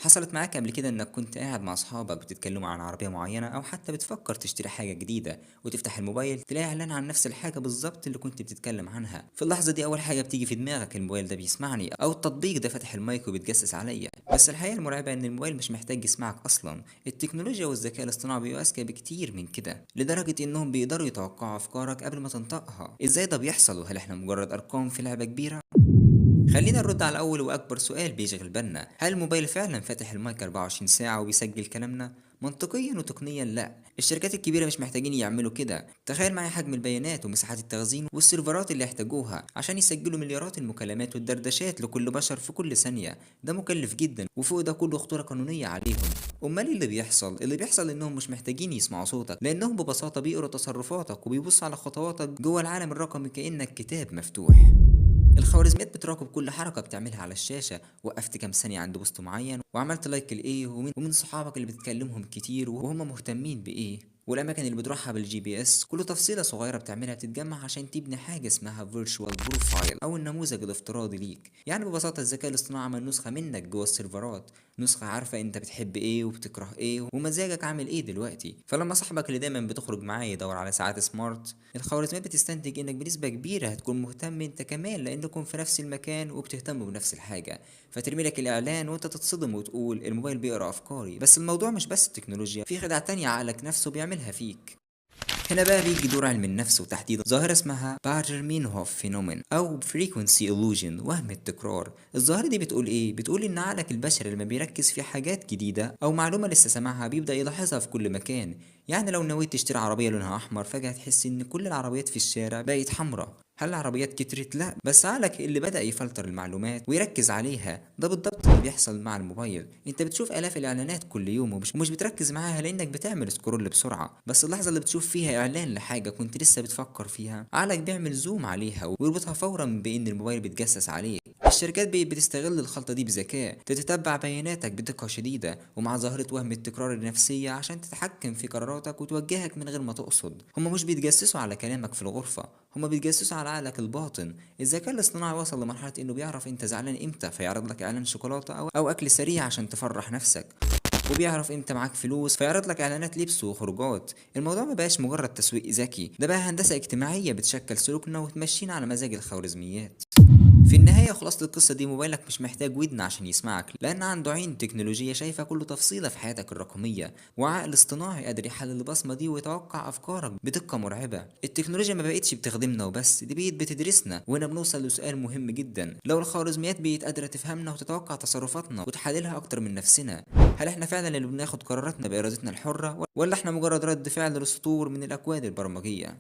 حصلت معاك قبل كده انك كنت قاعد مع اصحابك بتتكلموا عن عربية معينة او حتى بتفكر تشتري حاجة جديدة وتفتح الموبايل تلاقي اعلان عن نفس الحاجة بالظبط اللي كنت بتتكلم عنها؟ في اللحظة دي اول حاجة بتيجي في دماغك الموبايل ده بيسمعني او التطبيق ده فتح المايك وبيتجسس عليا. بس الحقيقة المرعبة ان الموبايل مش محتاج يسمعك اصلا. التكنولوجيا والذكاء الاصطناعي بيبقوا اذكى بكتير من كده لدرجة انهم بيقدروا يتوقعوا افكارك قبل ما تنطقها. ازاي ده بيحصل؟ وهل احنا مجرد ارقام في لعبة كبيرة؟ خلينا نرد على أول وأكبر سؤال بيشغل بالنا، هل الموبايل فعلا فاتح المايك 24 ساعة وبيسجل كلامنا؟ منطقيا وتقنيا لا، الشركات الكبيرة مش محتاجين يعملوا كده. تخيل معايا حجم البيانات ومساحات التخزين والسيرفرات اللي يحتاجوها عشان يسجلوا مليارات المكالمات والدردشات لكل بشر في كل ثانية. ده مكلف جدا وفوق ده كله خطورة قانونية عليهم. أمال إيه اللي بيحصل؟ اللي بيحصل إنهم مش محتاجين يسمعوا صوتك، لأنهم ببساطة بيقروا تصرفاتك وبيبصوا على خطواتك جوه العالم الرقمي كأنك كتاب مفتوح. الخوارزميات بتراقب كل حركة بتعملها على الشاشة، وقفت كام ثانية عند بوست معين وعملت لايك لإيه، ومن صحابك اللي بتكلمهم كتير وهم مهتمين بإيه، والأماكن اللي بتروحها بالجي بي اس. كل تفصيلة صغيرة بتعملها بتتجمع عشان تبني حاجة اسمها فيرتشوال بروفايل أو النموذج الافتراضي ليك. يعني ببساطة الذكاء الاصطناعي عمل نسخة منك جوه السيرفرات، نسخة عارفة انت بتحب ايه وبتكره ايه ومزاجك عامل ايه دلوقتي. فلما صاحبك اللي دايما بتخرج معاه يدور على ساعات سمارت، الخوارزميات بتستنتج انك بنسبة كبيرة هتكون مهتم انت كمان لانكم في نفس المكان وبتهتموا بنفس الحاجة. فترمي لك الاعلان وانت تتصدم وتقول الموبايل بيقرا افكاري. بس الموضوع مش بس التكنولوجيا، في خدعة تانية عقلك نفسه بيعملها فيك. هنا بقى بيجي دور علم النفس وتحديدا ظاهرة اسمها باترمينهوف فينومين أو frequency illusion، وهم التكرار. الظاهرة دي بتقول إيه؟ بتقول إن عقلك البشري لما بيركز في حاجات جديدة أو معلومة لسه سامعها بيبدأ يلاحظها في كل مكان. يعني لو نويت تشتري عربية لونها أحمر فجأة تحس إن كل العربيات في الشارع بقت حمراء. هل العربيات كترت؟ لا، بس عقلك اللي بدأ يفلتر المعلومات ويركز عليها. ده بالضبط اللي بيحصل مع الموبايل. انت بتشوف آلاف الإعلانات كل يوم ومش بتركز معاها لأنك بتعمل سكرول بسرعة. بس اللحظة اللي بتشوف فيها إعلان لحاجة كنت لسه بتفكر فيها عقلك بيعمل زوم عليها ويربطها فورا بأن الموبايل بيتجسس عليه. الشركات بتستغل الخلطة دي بذكاء، تتتبع بياناتك بدقة شديدة ومع ظاهرة وهم التكرار النفسية عشان تتحكم في قراراتك وتوجهك من غير ما تقصد. هما مش بيتجسسوا على كلامك في الغرفة، هما بيتجسسوا على عقلك الباطن. الذكاء الاصطناعي وصل لمرحلة انه بيعرف انت زعلان امتى فيعرض لك اعلان شوكولاتة او اكل سريع عشان تفرح نفسك، وبيعرف امتى معاك فلوس فيعرض لك اعلانات لبس وخروجات. الموضوع ما بقاش مجرد تسويق ذكي، ده بقى هندسة اجتماعية بتشكل سلوكنا وتمشينا على مزاج الخوارزميات. في النهاية خلاصة القصة دي، موبايلك مش محتاج ودن عشان يسمعك، لأن عنده عين تكنولوجية شايفة كل تفصيلة في حياتك الرقمية، وعقل اصطناعي قادر يحلل البصمة دي ويتوقع أفكارك بدقة مرعبة. التكنولوجيا ما بقتش بتخدمنا وبس، دي بقت بتدرسنا. وهنا بنوصل لسؤال مهم جدا، لو الخوارزميات بقت قادرة تفهمنا وتتوقع تصرفاتنا وتحللها أكتر من نفسنا، هل احنا فعلا اللي بناخد قراراتنا بإرادتنا الحرة، ولا احنا مجرد رد فعل لسطور من الأكواد البرمجية؟